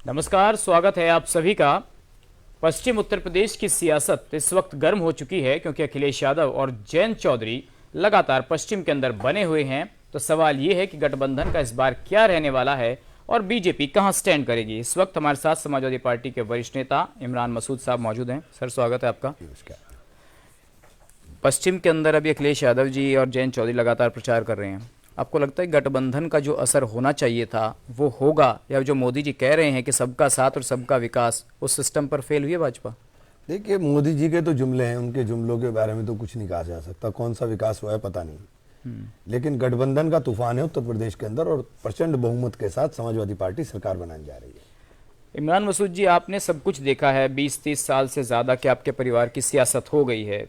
नमस्कार, स्वागत है आप सभी का। पश्चिम उत्तर प्रदेश की सियासत इस वक्त गर्म हो चुकी है क्योंकि अखिलेश यादव और जयंत चौधरी लगातार पश्चिम के अंदर बने हुए हैं। तो सवाल ये है कि गठबंधन का इस बार क्या रहने वाला है और बीजेपी कहां स्टैंड करेगी। इस वक्त हमारे साथ समाजवादी पार्टी के वरिष्ठ नेता इमरान मसूद साहब मौजूद हैं। सर, स्वागत है आपका। पश्चिम के अंदर अभी अखिलेश यादव जी और जयंत चौधरी लगातार प्रचार कर रहे हैं। आपको लगता है गठबंधन का जो असर होना चाहिए था वो होगा, या जो मोदी जी कह रहे हैं कि सबका साथ और सबका विकास, उस सिस्टम पर फेल हुई है भाजपा? देखिए, मोदी जी के तो जुमले हैं, उनके जुमलों के बारे में तो कुछ नहीं कहा जा सकता। कौन सा विकास हुआ है पता नहीं, लेकिन गठबंधन का तूफान है उत्तर प्रदेश के अंदर और प्रचंड बहुमत के साथ समाजवादी पार्टी सरकार बनाने जा रही है। इमरान मसूद जी, आपने सब कुछ देखा है, 20-30 साल से ज़्यादा कि आपके परिवार की सियासत हो गई है।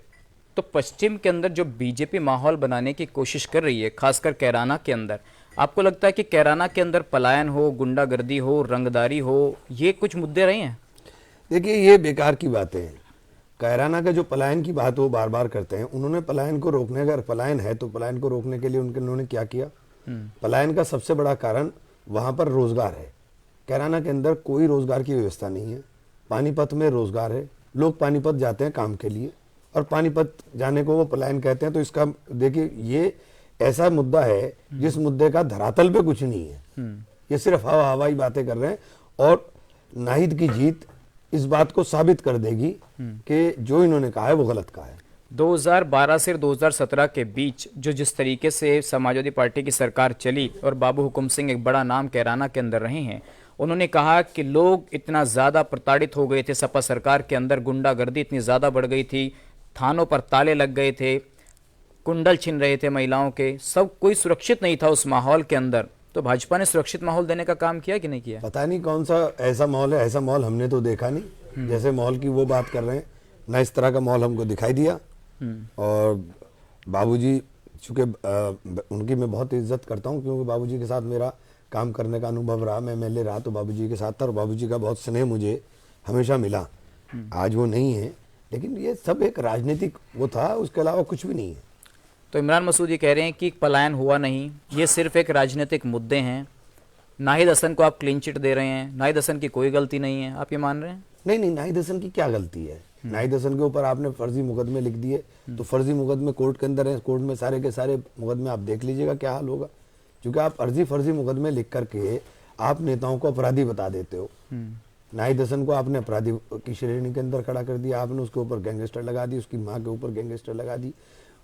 तो पश्चिम के अंदर जो बीजेपी माहौल बनाने की कोशिश कर रही है, खासकर कैराना के अंदर, आपको लगता है कि कैराना के अंदर पलायन हो, गुंडागर्दी हो, रंगदारी हो, ये कुछ मुद्दे रहे हैं? देखिए, ये बेकार की बातें हैं। कैराना का जो पलायन की बात वो बार बार करते हैं। उन्होंने पलायन को रोकने, अगर पलायन है तो पलायन को रोकने के लिए उन्होंने क्या किया? पलायन का सबसे बड़ा कारण वहां पर रोजगार है। कैराना के अंदर कोई रोजगार की व्यवस्था नहीं है। पानीपत में रोजगार है, लोग पानीपत जाते हैं काम के लिए और पानीपत जाने को वो पलायन कहते हैं। तो इसका देखिए, ये ऐसा मुद्दा है जिस मुद्दे का धरातल पे कुछ नहीं है। ये सिर्फ हवाई बातें कर रहे हैं और नाहिद की जीत इस बात को साबित कर देगी कि जो इन्होंने कहा है वो गलत कहा है। 2012 से 2017 के बीच जो जिस तरीके से समाजवादी पार्टी की सरकार चली और बाबू हुकुम सिंह एक बड़ा नाम कैराना के अंदर रहे हैं, उन्होंने कहा कि लोग इतना ज़्यादा प्रताड़ित हो गए थे सपा सरकार के अंदर, गुंडागर्दी इतनी ज़्यादा बढ़ गई थी, थानों पर ताले लग गए थे, कुंडल छिन रहे थे महिलाओं के, सब कोई सुरक्षित नहीं था उस माहौल के अंदर। तो भाजपा ने सुरक्षित माहौल देने का काम किया कि नहीं किया? पता नहीं कौन सा ऐसा माहौल है। ऐसा माहौल हमने तो देखा नहीं। जैसे माहौल की वो बात कर रहे हैं ना, इस तरह का माहौल हमको दिखाई दिया। और बाबूजी, चूंकि उनकी मैं बहुत इज्जत करता हूं क्योंकि बाबूजी के साथ मेरा काम करने का अनुभव रहा। मैं एमएलए रहा तो बाबूजी के साथ था और बाबूजी का बहुत स्नेह मुझे हमेशा मिला। आज वो नहीं है, लेकिन ये सब एक राजनीतिक वो था, उसके अलावा कुछ भी नहीं है। तो इमरान मसूद ये कह रहे हैं कि पलायन हुआ नहीं, ये सिर्फ एक राजनीतिक मुद्दे हैं। नाहिद हसन को आप क्लीन चिट दे रहे हैं, नाहिद हसन की कोई गलती नहीं है, आप ये मान रहे हैं? नहीं नहीं, नाहिद हसन की क्या गलती है? नाहिद हसन के ऊपर आपने फर्जी मुकदमे लिख दिए, तो फर्जी मुकदमे कोर्ट के अंदर है। कोर्ट में सारे के सारे मुकदमे आप देख लीजिएगा क्या हाल होगा। क्योंकि आप फर्जी मुकदमे लिख करके आप नेताओं को अपराधी बता देते हो। नाहिद हसन को आपने अपराधी की श्रेणी के अंदर खड़ा कर दिया, आपने उसके ऊपर गैंगस्टर लगा दी, उसकी माँ के ऊपर गैंगस्टर लगा दी।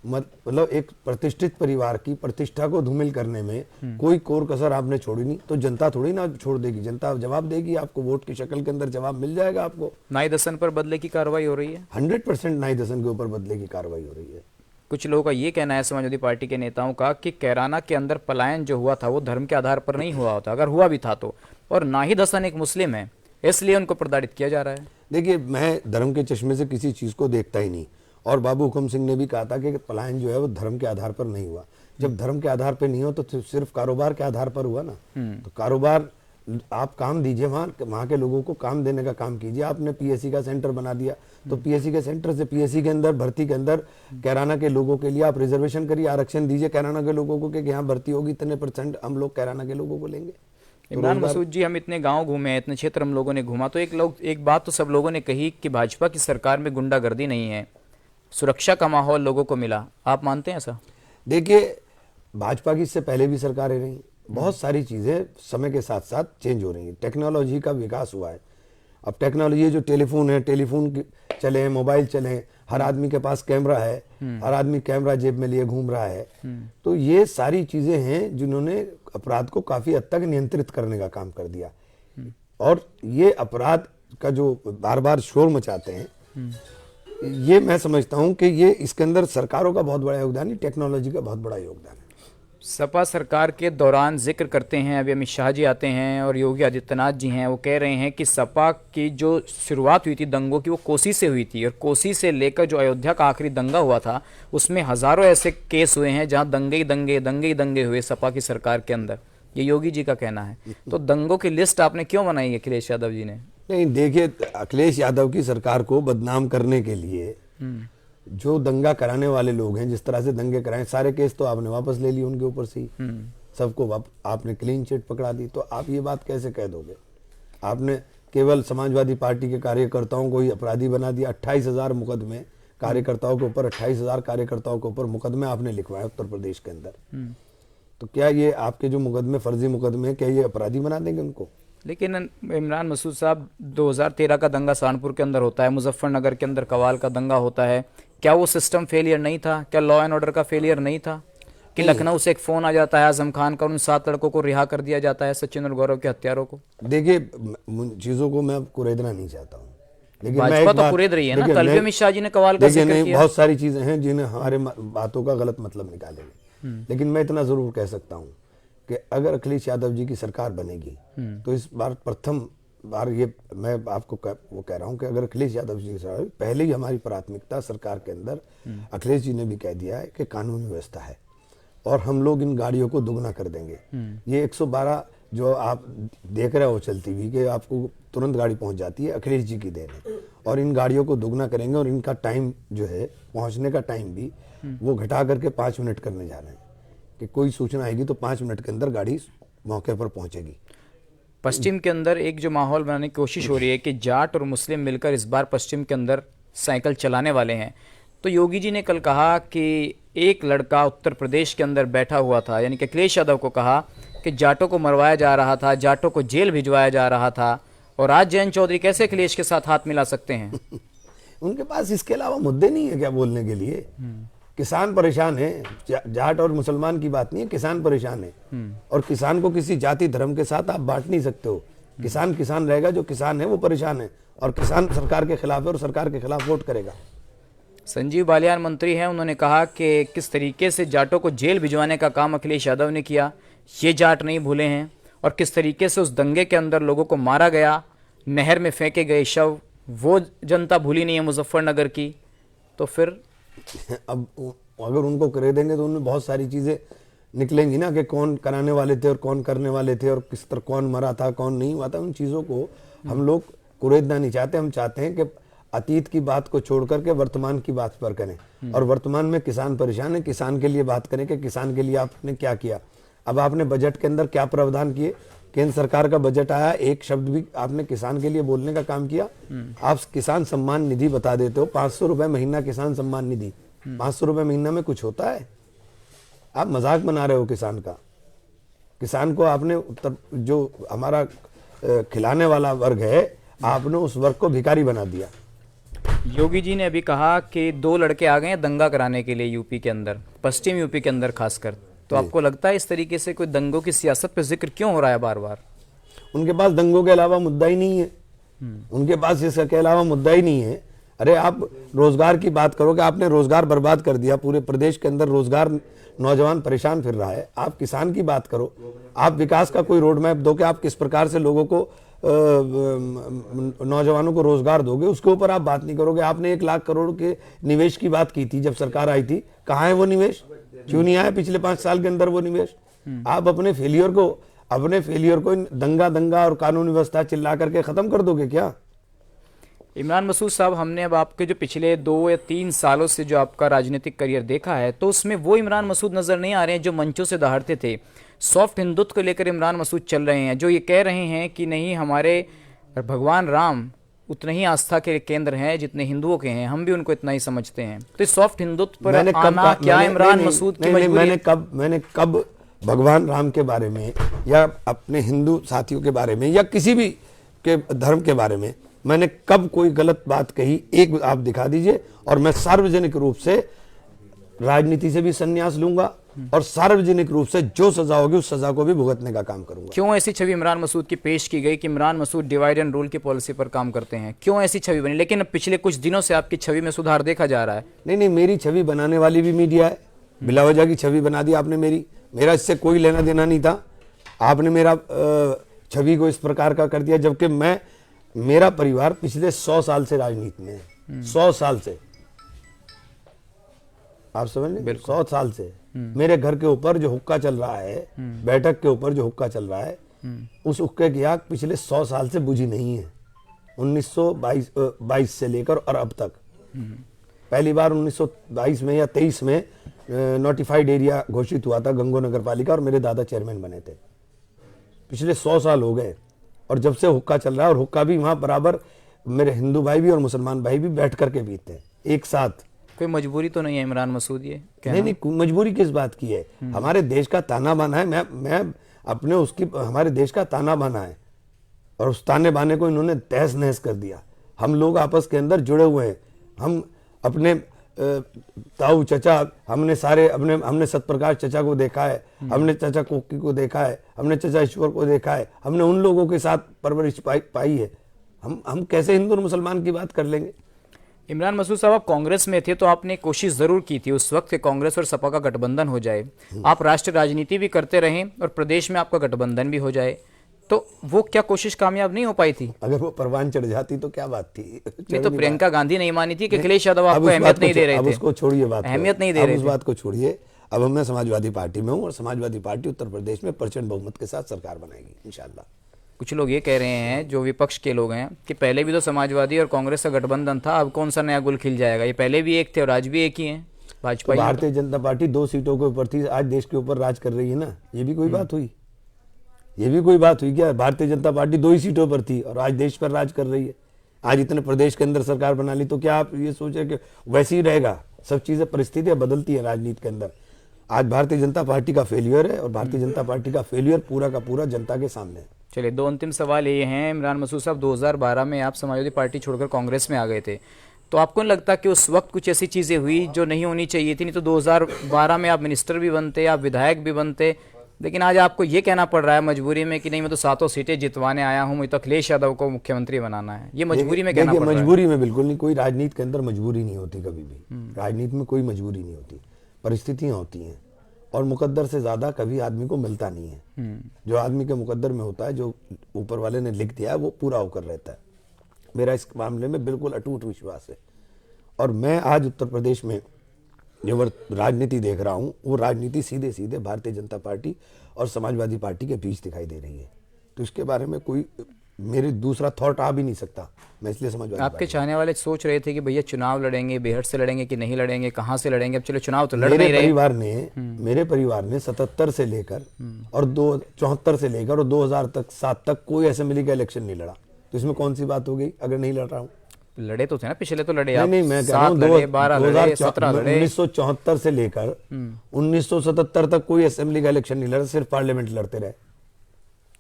मतलब एक प्रतिष्ठित परिवार की प्रतिष्ठा को धूमिल करने में कोई कोर कसर आपने छोड़ी नहीं। तो जनता थोड़ी ना छोड़ देगी, जनता जवाब देगी आपको, वोट की शक्ल के अंदर जवाब मिल जाएगा आपको। नाहिद हसन पर बदले की कार्रवाई हो रही है? 100% नाहिद हसन के ऊपर बदले की कार्रवाई हो रही है। कुछ लोगों का ये कहना है, समाजवादी पार्टी के नेताओं का, कि कैराना के अंदर पलायन जो हुआ था वो धर्म के आधार पर नहीं हुआ होता, अगर हुआ भी था तो, और नाहिद हसन एक मुस्लिम है इसलिए उनको प्रताड़ित किया जा रहा है। देखिए, मैं धर्म के चश्मे से किसी चीज को देखता ही नहीं। और बाबू हुकुम सिंह ने भी कहा था कि पलायन जो है वो धर्म के आधार पर नहीं हुआ। जब धर्म के आधार पर नहीं हो तो सिर्फ कारोबार के आधार पर हुआ ना। तो कारोबार, आप काम दीजिए, वहाँ के लोगों को काम देने का काम कीजिए। आपने पीएससी का सेंटर बना दिया, तो पीएससी के सेंटर से पीएससी के अंदर भर्ती के अंदर कैराना के लोगों के लिए आप रिजर्वेशन करिए, आरक्षण दीजिए कैराना के लोगों को कि यहाँ भर्ती होगी इतने % हम लोग कैराना के लोगों को लेंगे। इमरान मसूद जी, हम इतने गांव घूमे, इतने क्षेत्र हम लोगों ने घूमा, तो एक बात तो सब लोगों ने कही कि भाजपा की सरकार में गुंडागर्दी नहीं है, सुरक्षा का माहौल लोगों को मिला। आप मानते हैं ऐसा? देखिए, भाजपा की इससे पहले भी सरकारें रही, बहुत सारी चीजें समय के साथ साथ चेंज हो रही हैं। टेक्नोलॉजी का विकास हुआ है। अब टेक्नोलॉजी, जो टेलीफोन है, टेलीफोन चले हैं, मोबाइल चले हैं, हर आदमी के पास कैमरा है, हर आदमी कैमरा जेब में लिए घूम रहा है। तो ये सारी चीजें हैं जिन्होंने अपराध को काफी हद तक नियंत्रित करने का काम कर दिया। और ये अपराध का जो बार बार शोर मचाते हैं, ये मैं समझता हूं कि ये इसके अंदर सरकारों का बहुत बड़ा योगदान है, टेक्नोलॉजी का बहुत बड़ा योगदान है। सपा सरकार के दौरान जिक्र करते हैं, अभी अमित शाह जी आते हैं और योगी आदित्यनाथ जी हैं, वो कह रहे हैं कि सपा की जो शुरुआत हुई थी दंगों की वो कोसी से हुई थी, और कोसी से लेकर जो अयोध्या का आखिरी दंगा हुआ था उसमें हजारों ऐसे केस हुए हैं जहां दंगे हुए सपा की सरकार के अंदर। ये योगी जी का कहना है। तो दंगों की लिस्ट आपने क्यों बनाई है अखिलेश यादव जी ने? नहीं, देखिए, अखिलेश यादव की सरकार को बदनाम करने के लिए जो दंगा कराने वाले लोग हैं, जिस तरह से दंगे कराए, सारे केस तो आपने वापस ले लिए उनके ऊपर से ही, सबको आपने क्लीन चिट पकड़ा दी। तो आप ये बात कैसे कह दोगे? आपने केवल समाजवादी पार्टी के कार्यकर्ताओं को ही अपराधी बना दिया। 28,000 मुकदमे कार्यकर्ताओं के ऊपर, 28,000 कार्यकर्ताओं के ऊपर मुकदमे आपने लिखवाए उत्तर प्रदेश के अंदर। तो क्या ये आपके जो मुकदमे, फर्जी मुकदमे हैं, क्या ये अपराधी बना देंगे उनको? लेकिन इमरान मसूद साहब, 2013 का दंगा सहारनपुर के अंदर होता है, मुजफ्फरनगर के अंदर कवाल का दंगा होता है, क्या वो सिस्टम फेलियर नहीं था? क्या लॉ एंड ऑर्डर का फेलियर नहीं था कि लखनऊ से एक फोन आ जाता है आजम खान का, उन 7 लड़कों को रिहा कर दिया जाता है, सचिन और गौरव के हत्यारों को? देखिए, चीजों को मैं कुरेदना नहीं चाहता हूँ, लेकिन भाजपा तो कुरेद रही है ना। कल भी अमित शाह जी ने कवाल का जिक्र किया। बहुत सारी चीजें हैं जिन्हें हमारे बातों का गलत मतलब निकालेंगे, लेकिन मैं इतना जरूर कह सकता हूँ कि अगर अखिलेश यादव जी की सरकार बनेगी तो इस बार प्रथम बार ये मैं आपको वो कह रहा हूँ कि अगर अखिलेश यादव जी की सरकार, पहले ही हमारी प्राथमिकता सरकार के अंदर, अखिलेश जी ने भी कह दिया है कि कानून व्यवस्था है और हम लोग इन गाड़ियों को दुगना कर देंगे। ये 112 जो आप देख रहे हो चलती हुई कि आपको तुरंत गाड़ी पहुंच जाती है, अखिलेश जी की देन है। और इन गाड़ियों को दुगना करेंगे और इनका टाइम जो है, पहुंचने का टाइम भी वो घटा करके 5 मिनट करने जा रहे हैं कि कोई सूचना आएगी तो 5 मिनट के अंदर गाड़ी मौके पर पहुंचेगी। पश्चिम के अंदर एक जो माहौल बनाने की कोशिश हो रही है कि जाट और मुस्लिम मिलकर इस बार पश्चिम के अंदर साइकिल चलाने वाले हैं, तो योगी जी ने कल कहा कि एक लड़का उत्तर प्रदेश के अंदर बैठा हुआ था, यानी कि अखिलेश यादव को कहा कि जाटों को मरवाया जा रहा था, जाटों को जेल भिजवाया जा रहा था, और आज जयंत चौधरी कैसे अखिलेश के साथ हाथ मिला सकते हैं? उनके पास इसके अलावा मुद्दे नहीं है क्या बोलने के लिए? किसान परेशान है, जाट और मुसलमान की बात नहीं है, किसान परेशान है। और किसान को किसी जाति धर्म के साथ आप बांट नहीं सकते हो। किसान किसान रहेगा, जो किसान है वो परेशान है, और किसान सरकार के खिलाफ है और सरकार के खिलाफ वोट करेगा। संजीव बालियान मंत्री हैं, उन्होंने कहा कि किस तरीके से जाटों को जेल भिजवाने का काम अखिलेश यादव ने किया, ये जाट नहीं भूले हैं, और किस तरीके से उस दंगे के अंदर लोगों को मारा गया, नहर में फेंके गए शव, वो जनता भूली नहीं है मुजफ्फरनगर की। तो फिर अब अगर उनको करे देंगे तो उनमें बहुत सारी चीजें निकलेंगी ना, कि कौन कराने वाले थे और कौन करने वाले थे और किस तरह कौन मरा था कौन नहीं हुआ था। उन चीजों को हम लोग कुरेदना नहीं चाहते। हम चाहते हैं कि अतीत की बात को छोड़ करके वर्तमान की बात पर करें, और वर्तमान में किसान परेशान है, किसान के लिए बात करें कि किसान के लिए आपने क्या किया। अब आपने बजट के अंदर क्या प्रावधान किए? केंद्र सरकार का बजट आया, एक शब्द भी आपने किसान के लिए बोलने का काम किया? आप किसान सम्मान निधि बता देते हो, 500 रुपए महीना किसान सम्मान निधि। 500 रुपए महीना में कुछ होता है? आप मजाक बना रहे हो किसान का। किसान को आपने जो हमारा खिलाने वाला वर्ग है, आपने उस वर्ग को भिखारी बना दिया। योगी जी ने अभी कहा कि 2 लड़के आ गए हैं दंगा कराने के लिए यूपी के अंदर, पश्चिम यूपी के अंदर खासकर। तो आपको लगता है इस तरीके से कोई दंगों की सियासत पे जिक्र क्यों हो रहा है बार बार? उनके पास दंगों के अलावा मुद्दा ही नहीं है। उनके पास इसके अलावा मुद्दा ही नहीं है। अरे आप रोजगार की बात करो कि आपने रोजगार बर्बाद कर दिया, पूरे प्रदेश के अंदर रोजगार, नौजवान परेशान फिर रहा है। आप किसान की बात करो, आप विकास का कोई रोड मैप दो कि आप किस प्रकार से लोगों को, नौजवानों को रोजगार दोगे, उसके ऊपर आप बात नहीं करोगे। आपने 1 लाख करोड़ के निवेश की बात की थी जब सरकार आई थी, कहाँ है वो निवेश? क्यों नहीं आया पिछले 5 साल के अंदर वो निवेश? आप अपने फेलियर को दंगा दंगा और कानून व्यवस्था चिल्ला करके खत्म कर दोगे क्या? इमरान मसूद साहब, हमने अब आपके जो पिछले 2 या 3 सालों से जो आपका राजनीतिक करियर देखा है, तो उसमें वो इमरान मसूद नजर नहीं आ रहे हैं जो मंचों से दहाड़ते थे। सॉफ्ट हिंदुत्व को लेकर इमरान मसूद चल रहे हैं, जो ये कह रहे हैं कि नहीं, हमारे भगवान राम उतने ही आस्था के केंद्र हैं जितने हिंदुओं के हैं, हम भी उनको इतना ही समझते हैं। तो सॉफ्ट हिंदुत्व पर आना क्या इमरान मसूद की मजबूरी? मैंने कब भगवान राम के बारे में या अपने हिंदू साथियों के बारे में या किसी भी के धर्म के बारे में मैंने कब कोई गलत बात कही? एक आप दिखा दीजिए, और मैं सार्वजनिक रूप से राजनीति से भी संन्यास लूंगा और सार्वजनिक रूप से जो सजा होगी उस सजा को भी भुगतने का काम करूंगा। क्यों ऐसी छवि इमरान मसूद की पेश की गई कि Imran Masood divide and rule की पॉलिसी पर काम करते हैं? क्यों ऐसी छवि बनी? लेकिन अब पिछले कुछ दिनों से आपकी छवि में सुधार देखा जा रहा है। नहीं, मेरी छवि बनाने वाली भी मीडिया है। बिला वजह की छवि बना दी आपने मेरा इससे कोई लेना देना नहीं था। आपने मेरा छवि को इस प्रकार का कर दिया, जबकि मेरा परिवार पिछले 100 साल से राजनीति में है। 100 साल से, आप समझ लें, 100 साल से मेरे घर के ऊपर जो हुक्का चल रहा है, बैठक के ऊपर जो हुक्का चल रहा है, उस हुक्के की आग पिछले 100 साल से बुझी नहीं है। 1922 से लेकर और अब तक। पहली बार 1922 में या 23 में नोटिफाइड एरिया घोषित हुआ था गंगो नगर पालिका, और मेरे दादा चेयरमैन बने थे। पिछले 100 साल हो गए और जब से हुक्का चल रहा है, और हुक्का भी वहां बराबर मेरे हिंदू भाई भी और मुसलमान भाई भी बैठ करके पीते हैं एक साथ। कोई मजबूरी तो नहीं है इमरान मसूद ये नहीं नहीं, मजबूरी किस बात की है? हमारे देश का ताना बाना है, मैं अपने उसकी हमारे देश का ताना बाना है, और उस ताने बाने को इन्होंने तहस नहस कर दिया। हम लोग आपस के अंदर जुड़े हुए हैं, हम अपने ताऊ चचा, हमने सतप्रकाश चचा को देखा है, हमने चचा कोकी को देखा है, हमने चचा ईश्वर को देखा है, हमने उन लोगों के साथ परवरिश पाई है। हम कैसे हिंदू और मुसलमान की बात कर लेंगे? इमरान मसूद साहब, आप कांग्रेस में थे तो आपने कोशिश जरूर की थी उस वक्त कि कांग्रेस और सपा का गठबंधन हो जाए, आप राष्ट्रीय राजनीति भी करते रहे और प्रदेश में आपका गठबंधन भी हो जाए, तो वो क्या कोशिश कामयाब नहीं हो पाई थी? अगर वो परवान चढ़ जाती तो क्या बात थी? नहीं तो प्रियंका गांधी नहीं मानी थी कि अखिलेश यादव आपको अहमियत नहीं दे रहे थे? अब उसको छोड़िए, बात अहमियत नहीं दे रहे थे, उस बात को छोड़िए। अब मैं समाजवादी पार्टी में हूँ और समाजवादी पार्टी उत्तर प्रदेश में प्रचंड बहुमत के साथ सरकार बनाएगी इंशाल्लाह। कुछ लोग ये कह रहे हैं, जो विपक्ष के लोग हैं, कि पहले भी तो समाजवादी और कांग्रेस का गठबंधन था, अब कौन सा नया गुल खिल जाएगा? ये पहले भी एक थे और आज भी एक ही हैं। भाजपा, भारतीय जनता पार्टी 2 सीटों के ऊपर थी, आज देश के ऊपर राज कर रही है ना। ये भी कोई बात हुई? ये भी कोई बात हुई क्या? भारतीय जनता पार्टी 2 ही सीटों पर थी और आज देश पर राज कर रही है। आज इतने प्रदेश के अंदर सरकार बना ली, तो क्या आप ये सोचे कि वैसे ही रहेगा? सब चीजें, परिस्थितियां बदलती है राजनीति के अंदर। आज भारतीय जनता पार्टी का फेलियर है और भारतीय जनता पार्टी का फेलियर पूरा का पूरा जनता के सामने है। चलिए, 2 अंतिम सवाल ये हैं इमरान मसूद साहब, 2012 में आप समाजवादी पार्टी छोड़कर कांग्रेस में आ गए थे, तो आपको नहीं लगता कि उस वक्त कुछ ऐसी चीज़ें हुई जो नहीं होनी चाहिए थी? नहीं तो 2012 में आप मिनिस्टर भी बनते, आप विधायक भी बनते, लेकिन आज आपको ये कहना पड़ रहा है मजबूरी में कि नहीं, मैं तो 7 सीटें जितवाने आया हूँ, मैं तो अखिलेश यादव को मुख्यमंत्री बनाना है। ये मजबूरी में कहना पड़ रहा है? मजबूरी में बिल्कुल नहीं, कोई राजनीति के अंदर मजबूरी नहीं होती कभी भी। राजनीति में कोई मजबूरी नहीं होती, परिस्थितियां होती हैं, और मुकद्दर से ज्यादा कभी आदमी को मिलता नहीं है। जो आदमी के मुकद्दर में होता है, जो ऊपर वाले ने लिख दिया है, वो पूरा होकर रहता है। मेरा इस मामले में बिल्कुल अटूट विश्वास है। और मैं आज उत्तर प्रदेश में जो राजनीति देख रहा हूँ, वो राजनीति सीधे सीधे भारतीय जनता पार्टी और समाजवादी पार्टी के बीच दिखाई दे रही है। तो इसके बारे में कोई मेरे दूसरा थॉट आ भी नहीं सकता। मैं इसलिए समाजवादी, आपके चाहने वाले सोच रहे थे कि भैया चुनाव लड़ेंगे, बेहद से लड़ेंगे कि नहीं लड़ेंगे, कहाँ से लड़ेंगे? अब चलो चुनाव तो लड़ नहीं रहे। मेरे परिवार ने 77 से लेकर और 74 से लेकर और 2007 तक कोई असेंबली का इलेक्शन नहीं लड़ा। तो इसमें कौन सी बात हो गई अगर नहीं लड़ रहा हूँ? लड़े तो थे ना, पिछले तो लड़े। नहीं, मैं कह रहा हूँ 1974 से लेकर 1977 तक कोई असेंबली का इलेक्शन नहीं लड़ा, सिर्फ पार्लियामेंट लड़ते रहे।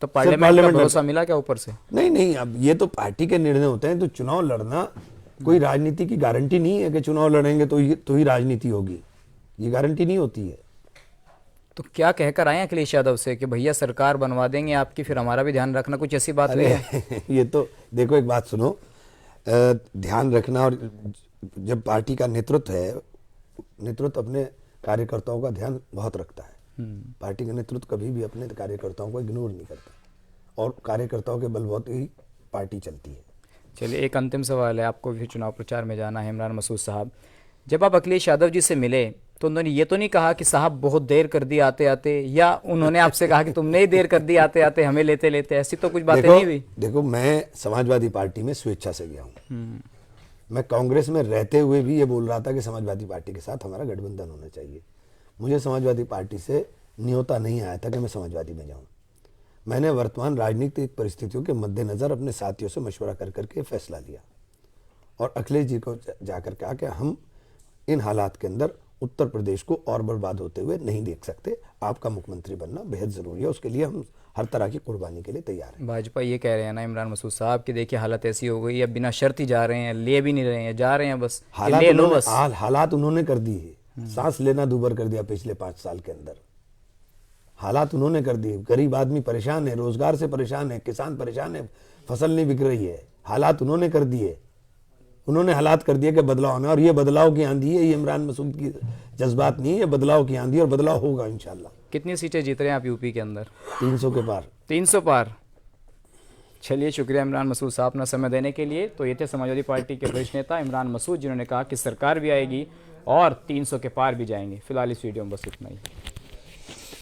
तो पार्लियामेंट का भरोसा मिला क्या ऊपर से? नहीं, अब ये तो पार्टी के निर्णय होते हैं। तो चुनाव लड़ना कोई राजनीति की गारंटी नहीं है कि चुनाव लड़ेंगे तो ही राजनीति होगी, ये गारंटी नहीं होती है। तो क्या कहकर आए अखिलेश यादव से कि भैया सरकार बनवा देंगे आपकी, फिर हमारा भी ध्यान रखना, कुछ ऐसी बात नहीं है? ये तो देखो, एक बात सुनो, ध्यान रखना, और जब पार्टी का नेतृत्व अपने कार्यकर्ताओं का ध्यान बहुत रखता है। पार्टी का नेतृत्व कभी भी अपने कार्यकर्ताओं को इग्नोर नहीं करता, और कार्यकर्ताओं के बलबूते ही पार्टी चलती है। चलिए, एक अंतिम सवाल है, आपको भी चुनाव प्रचार में जाना है इमरान मसूद साहब। जब आप अखिलेश यादव जी से मिले तो उन्होंने ये तो नहीं कहा कि साहब बहुत देर कर दी आते आते, या उन्होंने आपसे कहा कि तुमने ही देर कर दी आते आते हमें लेते लेते? ऐसी तो कुछ बातें नहीं हुई? देखो, मैं समाजवादी पार्टी में स्वेच्छा से गया हूँ। मैं कांग्रेस में रहते हुए भी ये बोल रहा था कि समाजवादी पार्टी के साथ हमारा गठबंधन होना चाहिए। मुझे समाजवादी पार्टी से न्योता नहीं आया था कि मैं समाजवादी में जाऊं। मैंने वर्तमान राजनीतिक परिस्थितियों के मद्देनजर अपने साथियों से मशवरा कर करके फैसला लिया और अखिलेश जी को जाकर कहा कि हम इन हालात के अंदर उत्तर प्रदेश को और बर्बाद होते हुए नहीं देख सकते। आपका मुख्यमंत्री बनना बेहद जरूरी है, उसके लिए हम हर तरह की कुर्बानी के लिए तैयार हैं। भाजपा ये कह रहे हैं ना इमरान मसूद साहब कि देखिए हालत ऐसी हो गई, अब बिना शर्त ही जा रहे हैं, ले भी नहीं रहे हैं, जा रहे हैं बस, ले लो बस। हालात उन्होंने कर दिए, सांस लेना दूभर कर दिया पिछले 5 साल के अंदर। हालात उन्होंने कर दिए। गरीब आदमी परेशान है, रोजगार से परेशान है, किसान परेशान है, फसल नहीं बिक रही है। हालात उन्होंने कर दिए। उन्होंने हालात कर दिए कि बदलाव होना, और ये बदलाव की आंधी है, ये इमरान मसूद की जज्बात नहीं है, ये बदलाव की आंधी, और बदलाव होगा इंशाल्लाह। कितनी सीटें जीत रहे हैं आप यूपी के अंदर? 300 के पार। 300 पार। चलिए, शुक्रिया इमरान मसूद साहब अपना समय देने के लिए। तो ये थे समाजवादी पार्टी के वरिष्ठ नेता इमरान मसूद, जिन्होंने कहा कि सरकार भी आएगी और 300 के पार भी जाएंगे। फिलहाल इस वीडियो में बस इतना ही।